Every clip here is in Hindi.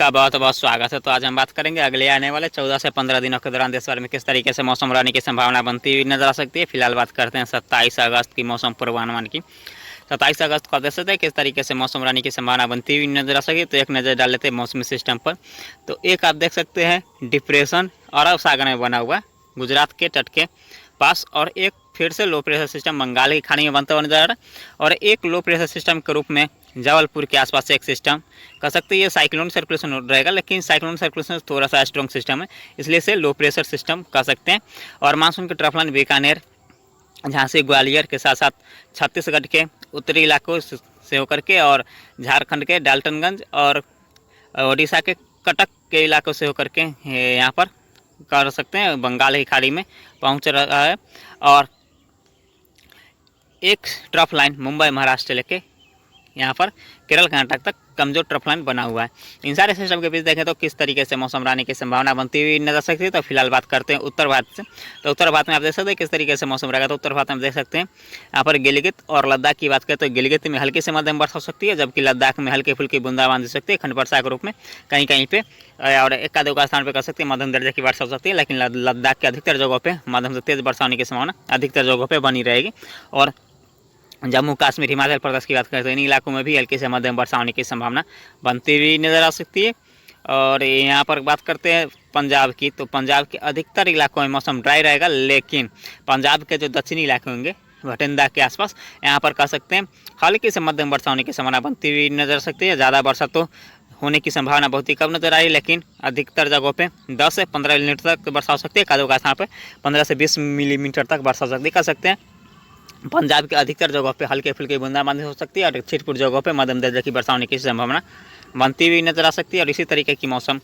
का बहुत बहुत स्वागत है। तो आज हम बात करेंगे अगले आने वाले 14 से 15 दिनों के दौरान देश भर में किस तरीके से मौसम रहने की संभावना बनती हुई नजर आ सकती है। फिलहाल बात करते हैं 27 अगस्त की मौसम पूर्वानुमान की। 27 अगस्त को आप देख सकते हैं किस तरीके से मौसम रहने की संभावना बनती हुई नजर आ सकती है। तो एक नज़र डाल लेते हैं मौसमी सिस्टम पर। तो एक आप देख सकते हैं डिप्रेशन अरब सागर में बना हुआ गुजरात के तट के पास, और एक फिर से लो प्रेशर सिस्टम बंगाल की खाड़ी में बनता हुआ नजर आ रहा है, और एक लो प्रेशर सिस्टम के रूप में जबलपुर के आसपास से एक सिस्टम कह सकते हैं ये साइक्लोन सर्कुलेशन रहेगा, लेकिन साइक्लोन सर्कुलेशन थोड़ा सा स्ट्रॉन्ग सिस्टम है, इसलिए इसे लो प्रेशर सिस्टम कह सकते हैं। और मानसून के ट्रफ लाइन बीकानेर, झांसी, ग्वालियर के साथ साथ छत्तीसगढ़ के उत्तरी इलाकों से होकर के और झारखंड के डाल्टनगंज और उड़ीसा के कटक के इलाकों से होकर के यहाँ पर कर सकते हैं बंगाल की खाड़ी में पहुँच रहा है। और एक ट्रफ लाइन मुंबई महाराष्ट्र लेके यहाँ पर केरल कर्नाटक तक कमजोर ट्रफ लाइन बना हुआ है। इन सारे सिस्टम के बीच देखें तो किस तरीके से मौसम रहने की संभावना बनती हुई नजर सकती है। तो फिलहाल बात करते हैं उत्तर भारत से। तो उत्तर भारत में आप देख सकते हैं किस तरीके से मौसम रहेगा। तो उत्तर भारत में देख सकते हैं यहाँ पर गिलगित और लद्दाख की बात करें तो गिलगित में हल्की से मध्यम वर्षा हो सकती है, जबकि लद्दाख में हल्की फुल्की बूंदाबांदी हो सकती है खंड वर्षा के रूप में कहीं कहीं पे, और एक आधे स्थान पर कर सकते हैं मध्यम दर्जे की वर्षा हो सकती है। लेकिन लद्दाख के अधिकतर जगहों पर मध्यम से तेज वर्षा होने की संभावना अधिकतर जगहों पर बनी रहेगी। और जम्मू कश्मीर, हिमाचल प्रदेश की बात करें तो इन इलाकों में भी हल्की से मध्यम वर्षा होने की संभावना बनती हुई नजर आ सकती है। और यहाँ पर बात करते हैं पंजाब की। तो पंजाब के अधिकतर इलाकों में मौसम ड्राई रहेगा, लेकिन पंजाब के जो दक्षिणी इलाके होंगे भटिंडा के आसपास यहाँ पर कह सकते हैं हल्की से मध्यम वर्षा होने की संभावना बनती हुई नजर आ सकती है। ज़्यादा वर्षा तो होने की संभावना बहुत ही कम नजर आ रही है, लेकिन अधिकतर जगहों पे 10 से 15 मिलीमीटर तक वर्षा हो सकती है। कादों का स्थान पर 15 से 20 मिलीमीटर तक वर्षा हो सकती है। कह सकते हैं पंजाब के अधिकतर जगहों पे हल्के फुल्के बूंदाबांदी हो सकती है, और छिटपुट जगहों पे मध्यम दर्जे की वर्षा होने की संभावना बनती हुई नजर आ सकती है। और इसी तरीके की मौसम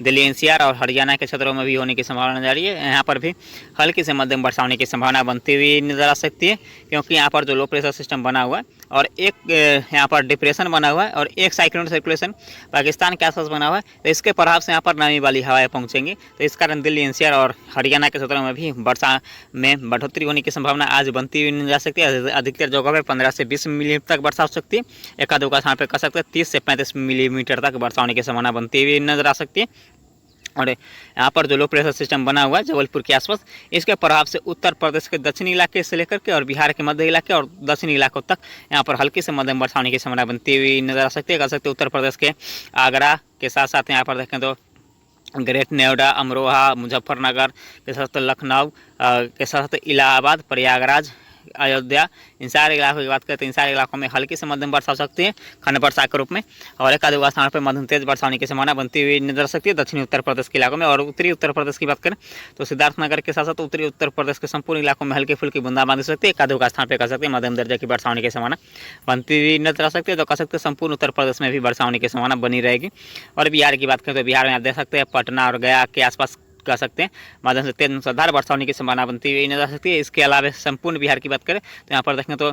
दिल्ली एनसीआर और हरियाणा के क्षेत्रों में भी होने की संभावना नजर आ रही है। यहाँ पर भी हल्की से मध्यम वर्षा होने की संभावना बनती हुई नजर आ सकती है, क्योंकि यहाँ पर जो लो प्रेशर सिस्टम बना हुआ है और एक यहाँ पर डिप्रेशन बना हुआ है और एक साइक्लोन सर्कुलेशन पाकिस्तान के आसपास बना हुआ है, तो इसके प्रभाव से यहाँ पर नमी वाली हवाएं पहुँचेंगी। तो इस कारण दिल्ली एनसीआर और हरियाणा के क्षेत्रों में भी वर्षा में बढ़ोतरी होने की संभावना आज बनती हुई नजर आ सकती है। अधिकतर जगहों पर 15 से 20 मिलीमीटर तक वर्षा हो सकती है। एक आधे का स्थान पर कह सकते हैं 30 से 35 मिलीमीटर तक वर्षा होने की संभावना बनती हुई नजर आ सकती है। और यहाँ पर जो लो प्रेशर सिस्टम बना हुआ है जबलपुर के आसपास, इसके प्रभाव से उत्तर प्रदेश के दक्षिणी इलाके से लेकर के और बिहार के मध्य इलाके और दक्षिणी इलाकों तक यहाँ पर हल्की से मध्यम वर्षा होने की संभावना बनती हुई नजर आ सकती है। कह सकते हैं उत्तर प्रदेश के आगरा के साथ साथ यहाँ पर देखें तो ग्रेट नोएडा, अमरोहा, मुजफ्फरनगर के साथ लखनऊ के साथ इलाहाबाद, प्रयागराज, अयोध्या, इन सारे इलाकों की बात करते हैं इन सारे इलाकों में हल्की से मध्यम वर्षा हो सकती है खंड वर्षा के रूप में, और एक आधे स्थान पर मध्यम तेज वर्षा होने की संभावना बनती हुई नजर आ सकती है दक्षिणी उत्तर प्रदेश के इलाकों में। और उत्तरी उत्तर प्रदेश की बात करें तो सिद्धार्थनगर के साथ साथ उत्तरी उत्तर प्रदेश के संपूर्ण इलाकों में हल्की फुल्की बूंदाबांदी हो सकती है। एक आधे स्थान पर कह सकते हैं मध्यम दर्जे की वर्षा होने की संभावना बनती हुई नजर आ सकती है। तो कह सकते हैं संपूर्ण उत्तर प्रदेश में भी वर्षा होने की संभावना बनी रहेगी। और बिहार की बात करें तो बिहार में आप देख सकते हैं पटना और गया के आसपास कह सकते हैं मध्यम से तेज मूसलाधार वर्षा होने की संभावना बनती हुई नजर आ सकती है। इसके अलावा संपूर्ण बिहार की बात करें तो यहाँ पर देखें तो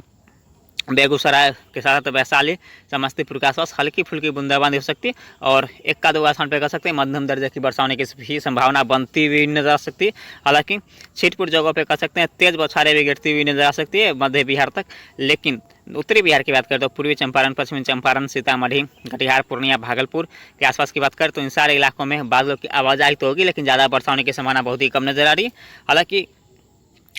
बेगूसराय के साथ वैशाली, समस्तीपुर के आसपास हल्की फुल्की बूंदाबांदी हो सकती है, और एक का दो स्थान पर कह सकते हैं मध्यम दर्जे की वर्षा होने की भी संभावना बनती हुई नजर आ सकती है। हालांकि छिटपुट जगहों पर कह सकते हैं तेज बौछारें भी गिरती हुई नजर आ सकती है मध्य बिहार तक। लेकिन उत्तरी बिहार की बात करें तो पूर्वी चंपारण, पश्चिमी चंपारण, सीतामढ़ी, कटिहार, पूर्णिया, भागलपुर के आसपास की बात करें तो इन सारे इलाकों में बादलों की आवाजाही तो होगी, लेकिन ज़्यादा वर्षा होने की संभावना बहुत ही कम नजर आ रही है। हालांकि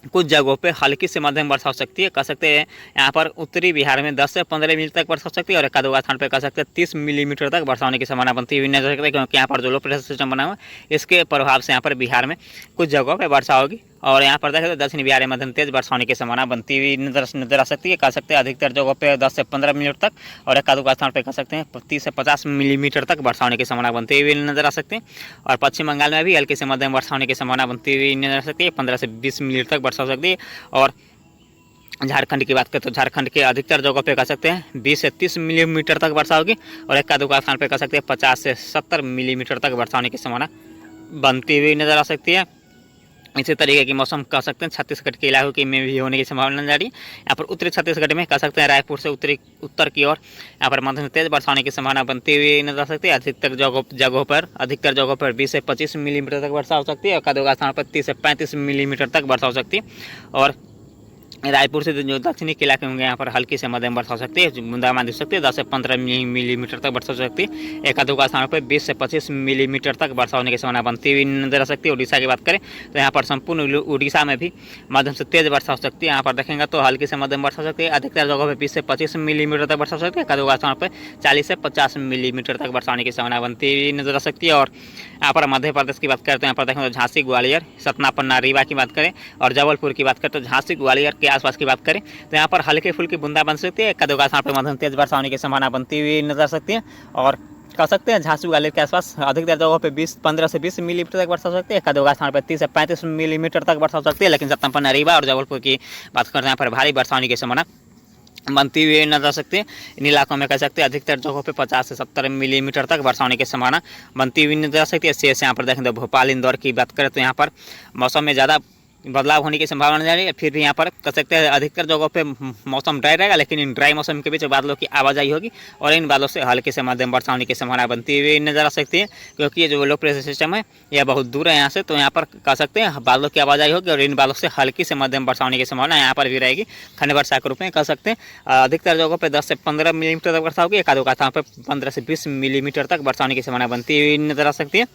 कुछ जगहों पे हल्की से मध्यम वर्षा हो सकती है। कह सकते हैं यहाँ पर उत्तरी बिहार में 10 से 15 मिली तक वर्षा हो सकती है, और एक आधे स्थान पर कह सकते हैं 30 मिलीमीटर तक वर्षा होने की संभावना बनती हुई नजर सकती है, क्योंकि यहाँ पर जो लो प्रेशर सिस्टम बना हुआ है इसके प्रभाव से यहाँ पर बिहार में कुछ जगहों पर वर्षा होगी। और यहाँ पर देखें तो दक्षिणी बिहार में मध्यम तेज वर्षा होने की संभावना बनती हुई नजर आ सकती है। कह सकते हैं अधिकतर जगहों पे 10 से 15 मिनट तक, और एक आधे स्थान पर कह सकते हैं 30 से 50 मिलीमीटर तक वर्षा होने की संभावना बनती हुई नजर आ सकती है। और पश्चिम बंगाल में भी हल्की से मध्यम वर्षा होने की संभावना बनती हुई नजर आ सकती है, 15 से 20 मिनट तक वर्षा हो सकती है। और झारखंड की बात करें तो झारखंड के अधिकतर जगहों पे कह सकते हैं 20 से 30 मिलीमीटर तक वर्षा होगी, और एक आधे स्थान पर कह सकते हैं 50 से 70 मिलीमीटर तक वर्षा होने की संभावना बनती हुई नजर आ सकती है। इसी तरीके की मौसम कह सकते हैं छत्तीसगढ़ के इलाकों की में भी होने की संभावना नजर आ रही है। यहाँ पर उत्तरी छत्तीसगढ़ में कह सकते हैं रायपुर से उत्तर की ओर यहाँ पर मध्यम तेज वर्षा होने की संभावना बनती हुई नजर आ सकती है। अधिकतर जगहों पर 20 से 25 मिलीमीटर तक वर्षा हो सकती है, और कदोगा स्थान पर 30 से 35 मिलीमीटर तक वर्षा हो सकती है। और रायपुर से जो दक्षिणी के इलाके होंगे यहाँ पर हल्की से मध्यम वर्षा हो सकती है, बूंदाबांदी हो सकती है। 10 से 15 मिलीमीटर तक वर्षा हो सकती है। एक आधो का स्थानों पर 20 से 25 मिलीमीटर तक वर्षा होने की संभावना बनती हुई नजर आ सकती है। उड़ीसा की बात करें तो यहाँ पर संपूर्ण उड़ीसा में भी मध्यम से तेज वर्षा हो सकती है। यहाँ पर देखेंगे तो हल्की से मध्यम वर्षा हो सकती है। अधिकतर जगहों पर 20 से 25 मिलीमीटर तक वर्षा हो सकती है। एक आधो का स्थानों पर 40 से 50 मिलीमीटर तक वर्षा होने की संभावना बनती हुई नजर आ सकती है। और यहाँ पर मध्य प्रदेश की बात करें तो यहाँ पर देखेंगे तो झांसी, ग्वालियर, सतना, पन्ना, रीवा की बात करें और जबलपुर की बात करें तो झांसी, ग्वालियर के आसपास की बात करें तो यहाँ पर हल्की फुल्की बूंदा बन सकती है। एक आधो का स्थान पर मध्यम तेज वर्षा होने की संभावना बनती हुई नजर आ सकती है। और कह सकते हैं झांसी, ग्वालियर के आसपास अधिकतर जगहों पे 15 से 20 मिलीमीटर तक वर्षा हो सकती है। एक आधो का स्थान पर 30 से 35 मिलीमीटर तक वर्षा हो सकती है। लेकिन सतना, पन्ना, रीवा और जबलपुर की बात करते हैं यहाँ पर भारी वर्षा होने की संभावना बनती हुई नजर आ सकती है। इन इलाकों में कह सकते हैं अधिकतर जगहों पे 50 से 70 मिलीमीटर तक वर्षा होने की संभावना बनती हुई नजर आ सकती है। शेष यहाँ पर देखें तो भोपाल, इंदौर की बात करें तो यहाँ पर मौसम में ज़्यादा बदलाव होने की संभावना नहीं है। फिर भी यहाँ पर कह सकते हैं अधिकतर जगहों पे मौसम ड्राई रहेगा, लेकिन इन ड्राई मौसम के बीच बादलों की आवाजाही होगी और इन बादलों से हल्की से मध्यम वर्षा होने की संभावना बनती हुई नजर आ सकती है। क्योंकि ये जो लो प्रेशर सिस्टम है यह बहुत दूर है यहाँ से, तो यहाँ पर कह सकते हैं बादलों की आवाजाही होगी और इन बादलों से हल्की से मध्यम वर्षा होने की संभावना यहाँ पर भी रहेगी। खंड वर्षा के रूप में कह सकते हैं अधिकतर जगहों पर 10 से 15 मिलीमीटर तक वर्षा होगी। एक आधो का स्थान पर 15 से 20 मिलीमीटर तक वर्षा होने की संभावना बनती हुई नजर आ सकती है।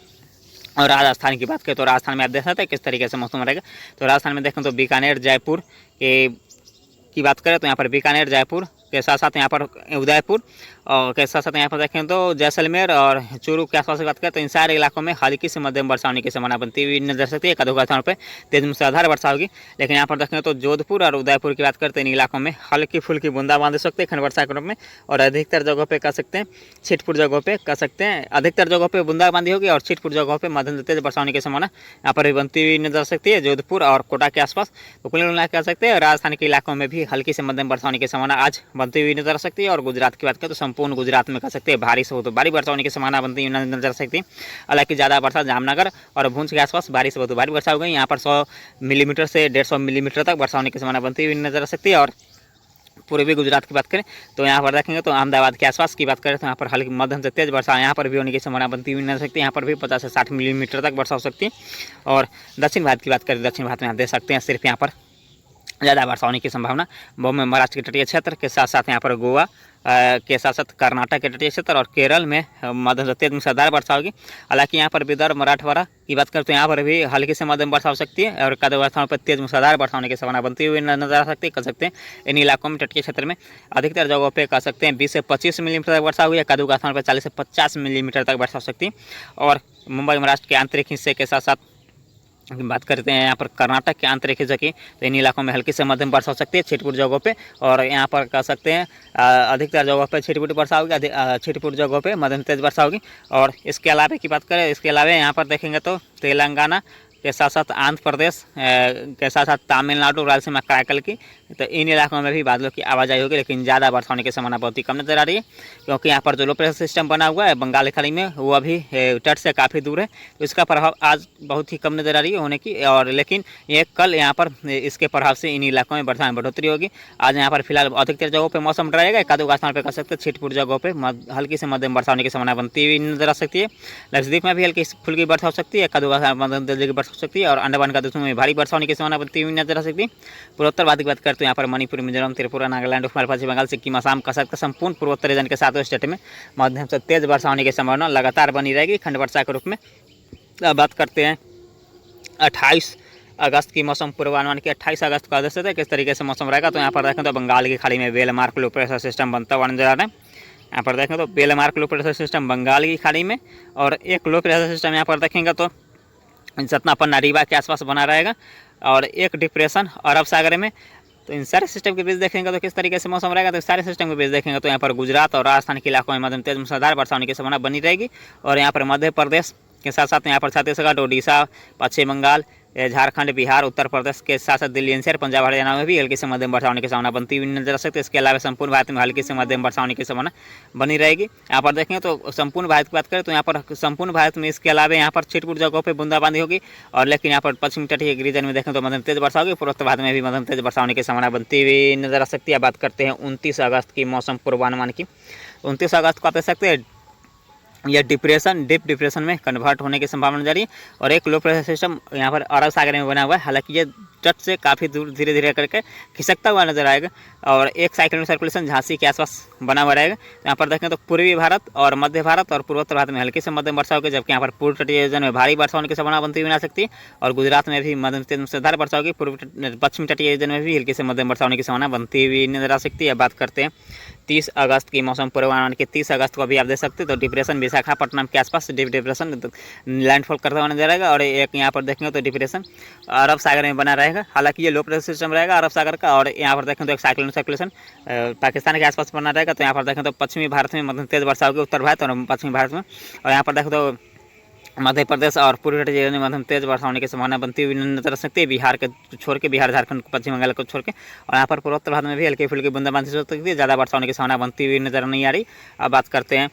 और राजस्थान की बात करें तो राजस्थान में आप देख सकते हैं किस तरीके से मौसम रहेगा। तो राजस्थान में देखें तो बीकानेर, जयपुर की बात करें तो यहाँ पर बीकानेर, जयपुर के साथ साथ यहाँ पर उदयपुर और के साथ साथ यहाँ पर देखें तो जैसलमेर और चूरू के आसपास की बात करें तो इन सारे इलाकों में हल्की से मध्यम वर्षा होने की संभावना बनती हुई नजर सकती है। एक आधो स्थानों पर तेज मूसलाधार वर्षा होगी। लेकिन यहाँ पर देखें तो जोधपुर और उदयपुर की बात करते हैं इन इलाकों में हल्की फुल्की बूंदाबांदी हो सकती है खंड वर्षा के रूप में। और अधिकतर जगहों पर कह सकते हैं छिटपुर जगहों पर कह सकते हैं अधिकतर जगहों पर बूंदाबांदी होगी और छिटपुर जगहों पर मध्यम से तेज वर्षा होने की संभावना यहाँ पर भी बनती हुई नजर सकती है जोधपुर और कोटा के आसपास। तो कुल मिला कह सकते हैं राजस्थान के इलाकों में भी हल्की से मध्यम वर्षा होने की संभावना आज बनती हुई नजर आ सकती है। और गुजरात की बात करें तो संपूर्ण गुजरात में कह सकते हैं भारी से बहुत भारी वर्षा होने की संभावना बनती हुई नजर आ सकती है। हालांकि ज़्यादा वर्षा जामनगर और भुज के आसपास भारी से बहुत भारी वर्षा हो गई। यहाँ पर 100 मिलीमीटर से 150 मिलीमीटर तक वर्षा होने की संभावना बनती हुई नजर आ सकती है। और पूर्वी गुजरात की बात करें तो यहाँ पर देखेंगे तो अहमदाबाद के आसपास की बात करें तो यहाँ पर हल्की मध्यम से तेज वर्षा यहाँ पर भी होने की संभावना बनती हुई नजर सकती है। यहाँ पर भी 50 से 60 मिलीमीटर तक वर्षा हो सकती है। और दक्षिण भारत की बात करें दक्षिण भारत में आप देख सकते हैं सिर्फ यहाँ पर ज़्यादा वर्षा होने की संभावना बॉम्बे, महाराष्ट्र के तटीय क्षेत्र के साथ साथ यहाँ पर गोवा के साथ साथ कर्नाटक के तटीय क्षेत्र और केरल में मध्यम से तेज मूसलाधार वर्षा होगी। हालांकि यहाँ पर विदर्भ, मराठवाड़ा की बात करें तो यहाँ पर भी हल्की से मध्यम वर्षा हो सकती है और कई स्थानों पर तेज मूसलाधार वर्षा होने की संभावना बनती हुई नजर आ सकती है। कह सकते हैं इन इलाकों में तटीय क्षेत्र में अधिकतर जगहों पर कह सकते हैं 20 से 25 मिलीमीटर तक वर्षा हुई है। कदू का स्थान पर 40 से 50 मिलीमीटर तक वर्षा हो सकती है। और मुंबई, महाराष्ट्र के आंतरिक हिस्से के साथ साथ बात करते हैं यहाँ पर कर्नाटक के आंतरिक हिस्से की तो इन इलाकों में हल्की से मध्यम वर्षा हो सकती है छिटपुर जगहों पे। और यहाँ पर कह सकते हैं अधिकतर जगहों पे छिटपुर वर्षा होगी, छिटपुर जगहों पे मध्यम तेज वर्षा होगी। और इसके अलावा की बात करें इसके अलावा यहाँ पर देखेंगे तो तेलंगाना के साथ साथ आंध्र प्रदेश के साथ साथ तमिलनाडु, रायलसीमा, कराईकल की तो इन इलाकों में भी बादलों की आवाजाही होगी। लेकिन ज़्यादा वर्षा होने की संभावना बहुत ही कम नजर आ रही है क्योंकि यहाँ पर जो लो प्रेशर सिस्टम बना हुआ है बंगाल की खाड़ी में वो अभी तट से काफ़ी दूर है, तो इसका प्रभाव आज बहुत ही कम नजर आ रही है होने की। और लेकिन ये कल यहाँ पर इसके प्रभाव से इन इलाकों में वर्षा में बढ़ोतरी होगी। आज यहाँ पर फिलहाल अधिकतर जगहों पर मौसम रहेगा। एक आधो स्थान पर कह सकते हैं छिटपुर जगहों पर हल्की से मध्यम वर्षा होने की संभावना बनती हुई नजर आ सकती है। लक्षद्वीप में भी हल्की फुल्की वर्षा हो सकती है। एक आधो मध्यम तेज की वर्षा हो सकती है और अंडमान का देशों में भारी वर्षा होने की संभावना बनती हुई नजर आ सकती है। पूर्वोत्तर भारत की बात करते हैं यहाँ पर मणिपुर, मिजोरम, त्रिपुरा, नागालैंड, पश्चिम बंगाल, सिक्किम, असम का संपूर्ण पूर्वोत्तर रीजन के साथ स्टेट में मध्यम से तेज वर्षा होने की संभावना लगातार बनी रहेगी खंड वर्षा के रूप में। बात करते हैं 28 अगस्त की मौसम पूर्वानुमान की। 28 अगस्त का आदेश है किस तरीके से मौसम रहेगा। तो यहाँ पर देखें तो बंगाल की खाड़ी में बेलमार्क लो प्रेशर सिस्टम बनता हुआ नजर आ रहा है। यहाँ पर देखें तो well marked low pressure system Bengal की खाड़ी में और एक लो प्रेशर सिस्टम यहाँ पर देखेंगे तो सतना, पन्ना, रीवा के आसपास बना रहेगा और एक डिप्रेशन अरब सागर में। तो इन सारे सिस्टम के बीच देखेंगे तो किस तरीके से मौसम रहेगा। तो सारे सिस्टम के बीच देखेंगे तो यहाँ पर गुजरात और राजस्थान के इलाकों में मध्यम तेज मूसलाधार वर्षा होने की संभावना बनी रहेगी। और यहाँ पर मध्य प्रदेश के साथ साथ यहाँ पर छत्तीसगढ़, ओडिशा, पश्चिम बंगाल, झारखंड, बिहार, उत्तर प्रदेश के साथ साथ दिल्ली एनसीआर, पंजाब, हरियाणा में भी हल्की से मध्यम वर्षा होने की संभावना बनती हुई नजर आ सकती है। इसके अलावा संपूर्ण भारत में हल्की से मध्यम वर्षा होने की संभावना बनी रहेगी। यहाँ पर देखेंगे तो संपूर्ण भारत की बात करें तो यहाँ पर संपूर्ण भारत में इसके अलावा यहाँ पर छिटपुर जगहों पर बूंदाबांदी होगी। और लेकिन यहाँ पर पश्चिमी तटीय रीजन में देखें तो मध्यम तेज वर्षा होगी। पूर्वोत्तर भारत में भी मध्यम तेज वर्षा होने की संभावना बनती हुई नजर आ सकती है। बात करते हैं 29 अगस्त की मौसम पूर्वानुमान की। 29 अगस्त को आप देख सकते हैं यह डिप्रेशन डीप डिप्रेशन में कन्वर्ट होने की संभावना जा रही है। और एक लो प्रेशर सिस्टम यहाँ पर अरब सागर में बना हुआ है, हालांकि ये तट से काफ़ी दूर धीरे धीरे करके खिसकता हुआ नजर आएगा। और एक साइक्लोनिक सर्कुलेशन झांसी के आसपास बना हुआ रहेगा। यहाँ पर देखें तो पूर्वी भारत और मध्य भारत और पूर्वोत्तर भारत में हल्की से मध्यम वर्षा होगी, जबकि यहाँ पर पूर्व तटीय रीजन में भारी वर्षा होने की संभावना बनती हुई बना सकती है। और गुजरात में भी मध्यम से मूसलाधार वर्षा होगी। पश्चिमी तटीय रीजन में भी हल्की से मध्यम वर्षा होने की संभावना बनती हुई नजर आ सकती है। बात करते हैं 30 अगस्त की मौसम पूर्वानुमान के 30 अगस्त को भी आप देख सकते हैं। तो डिप्रेशन विशाखापट्टनम के आसपास डीप डिप्रेशन लैंडफॉल करता हुआ नजर आएगा। और एक यहाँ पर देखेंगे तो डिप्रेशन अरब सागर में बना रहेगा, हालांकि ये लो प्रेशर सिस्टम रहेगा अरब सागर का। और यहाँ पर देखें तो एक साइक्लोनिक सर्कुलेशन पाकिस्तान के आसपास बना रहेगा। तो यहाँ पर देखें तो पश्चिमी भारत में मध्यम तेज वर्षा होगी, उत्तर भारत और पश्चिमी भारत में। और यहाँ पर देखें तो मध्य प्रदेश और पूर्वी तटीय में मध्यम तेज वर्षा होने की संभावना बनती हुई नजर आ सकती है, बिहार के छोड़ के, बिहार झारखंड पश्चिम बंगाल को छोड़ के। और यहाँ पर पूर्वोत्तर भारत में भी हल्की फुल्की बूंदाबांदी हो सकती है, ज़्यादा वर्षा होने की संभावना बनती हुई नजर नहीं आ रही। अब बात करते हैं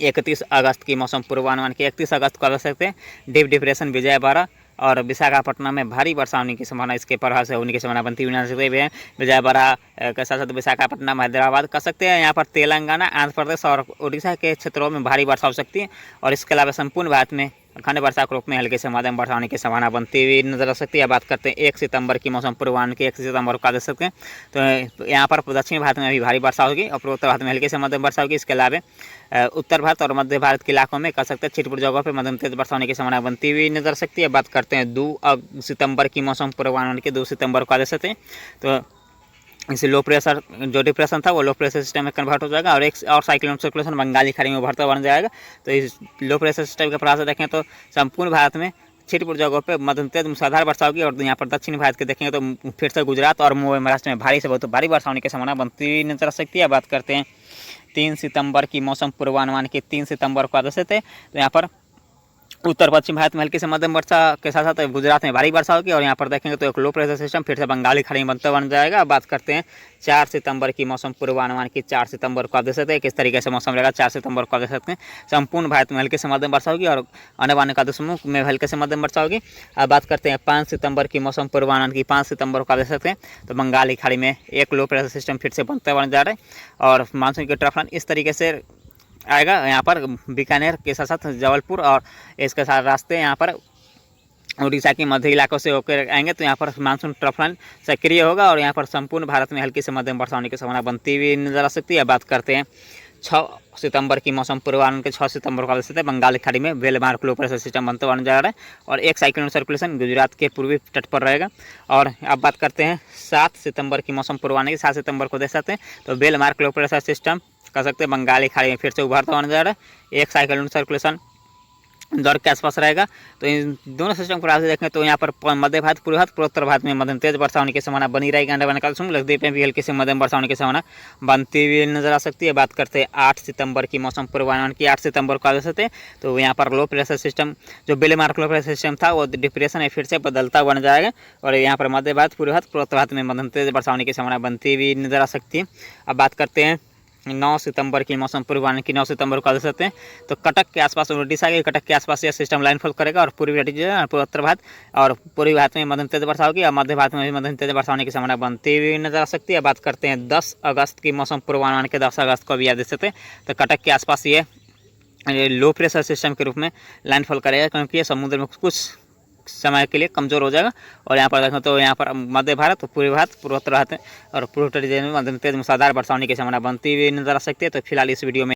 31 अगस्त की मौसम पूर्वानुमान की। 31 अगस्त को देख सकते हैं डीप डिप्रेशन विजयवाड़ा और विशाखापट्टनम में भारी वर्षा होने की संभावना, इसके प्रभाव से होने की संभावना बनती हुई नजर सकती है। विजयवाड़ा के साथ साथ विशाखापट्टनम, हैदराबाद कर सकते हैं। यहाँ पर तेलंगाना, आंध्र प्रदेश और उड़ीसा के क्षेत्रों में भारी वर्षा हो सकती है। और इसके अलावा संपूर्ण भारत में खंड वर्षा के रूप में हल्के से मध्यम वर्षा होने की संभावना बनती हुई नजर आ सकती है। बात करते हैं 1 सितंबर की मौसम पूर्वानुमान की। 1 सितंबर को देख सकते हैं तो यहाँ पर दक्षिण भारत में भी भारी वर्षा होगी और पूर्वोत्तर भारत में हल्के से मध्यम वर्षा होगी। इसके अलावा उत्तर भारत और मध्य भारत के इलाकों में कर सकते हैं छिटपुट जगहों पर मध्यम तेज वर्षा होने की संभावना बनती हुई नजर आ सकती है। बात करते हैं 2 सितंबर की मौसम पूर्वानुमान की। 2 सितंबर को देख सकते हैं तो इसे लो प्रेशर जो डिप्रेशन था वो लो प्रेशर सिस्टम में कन्वर्ट हो जाएगा। और एक और साइक्लोनिक सर्कुलेशन बंगाली खाड़ी में उभरता बन जाएगा। तो इस लो प्रेशर सिस्टम के प्रभाव से देखें तो संपूर्ण भारत में छिटपुट जगहों पे मध्यम तेज मूसलाधार वर्षा होगी। और यहाँ पर दक्षिण भारत के देखेंगे तो फिर से गुजरात और मुंबई महाराष्ट्र में भारी से बहुत भारी वर्षा होने की संभावना बनती हुई नजर आ सकती है। बात करते हैं 3 सितंबर की मौसम पूर्वानुमान की। 3 सितंबर को आदेश थे तो यहाँ पर उत्तर पश्चिम भारत में हल्की से मध्यम वर्षा के साथ साथ गुजरात में भारी वर्षा होगी। और यहाँ पर देखेंगे तो एक लो प्रेशर सिस्टम फिर से बंगाली खाड़ी में बनता बन जाएगा। बात करते हैं 4 सितंबर की मौसम पूर्वानुमान की। 4 सितंबर को देख सकते हैं किस तरीके से मौसम रहेगा। 4 सितंबर को देख सकते हैं संपूर्ण भारत में हल्के से मध्यम वर्षा होगी और आने वाले का समूह में हल्के से मध्यम वर्षा होगी। अब बात करते हैं 5 सितंबर की मौसम पूर्वानुमान की। 5 सितंबर को देख सकते हैं तो बंगाली खाड़ी में एक लो प्रेशर सिस्टम फिर से बनता बन जा रहा है। और मानसून के ट्रफ लाइन इस तरीके से आएगा यहाँ पर बीकानेर के साथ साथ जबलपुर और इसके साथ रास्ते यहाँ पर उड़ीसा के मध्य इलाकों से होकर आएंगे। तो यहाँ पर मानसून ट्रफ लाइन सक्रिय होगा और यहाँ पर संपूर्ण भारत में हल्की से मध्यम वर्षा होने की संभावना बनती हुई नजर आ सकती है। बात करते हैं 6 सितंबर की मौसम पूर्वानुमान के। 6 सितंबर को देख बंगाल खाड़ी में वेलमार्क लो प्रेशर सिस्टम बनते बन जा रहा है और एक साइक्लोनिक सर्कुलेशन गुजरात के पूर्वी तट पर रहेगा। और अब बात करते हैं 7 सितंबर की मौसम पूर्वानुमान की। 7 सितंबर को देख सकते हैं तो वेलमार्क लो प्रेशर सिस्टम कर सकते हैं बंगाली खाड़ी में फिर से उभरता बन जा रहा है। एक साइक्लोनिक सर्कुलेशन इंदौर के आसपास रहेगा। तो इन दोनों सिस्टम को देखें तो यहाँ पर मध्य भारत, पूर्व भारत, पूर्वोत्तर भारत में मध्यम तेज वर्षा होने की संभावना बनी रहेगी। अंडमान का लक्षद्वीप में भी हल्की से मध्यम वर्षा होने की संभावना बनती हुई नजर आ सकती है। बात करते हैं 8 सितंबर की मौसम पूर्वानुमान की। 8 सितंबर को आ सकते हैं तो यहाँ पर लो प्रेशर सिस्टम जो बेलेमार्क लो प्रेशर सिस्टम था वो डिप्रेशन में फिर से बदलता बन जाएगा। और यहाँ पर मध्य भारत, पूर्व भारत, पूर्वोत्तर भारत में मध्यम तेज वर्षा होने की संभावना बनती हुई नजर आ सकती है। अब बात करते हैं 9 सितंबर की मौसम पूर्वानुमान की। 9 सितंबर को देख सकते हैं तो कटक के आसपास, उड़ीसा के कटक के आसपास यह सिस्टम लाइनफॉल करेगा। और पूर्वी पूर्वोत्तर भारत और पूर्वी भारत में मध्यम तेज वर्षा होगी और मध्य भारत में भी मध्यम तेज वर्षा होने की संभावना बनती हुई नजर आ सकती है। बात करते हैं 10 अगस्त की मौसम पूर्वानुमान के। 10 अगस्त को भी याद देख सकते हैं तो कटक के आसपास ये लो प्रेशर सिस्टम के रूप में लैंडफॉल करेगा, क्योंकि ये समुद्र में कुछ समय के लिए कमजोर हो जाएगा। और यहाँ पर देखें तो यहाँ पर मध्य भारत, पूर्वी भारत, पूर्वोत्तर भारत और पूर्व में मध्यम तेज मूसलाधार वर्षा होने की संभावना बनती हुई नजर आ सकती है। तो फिलहाल इस वीडियो में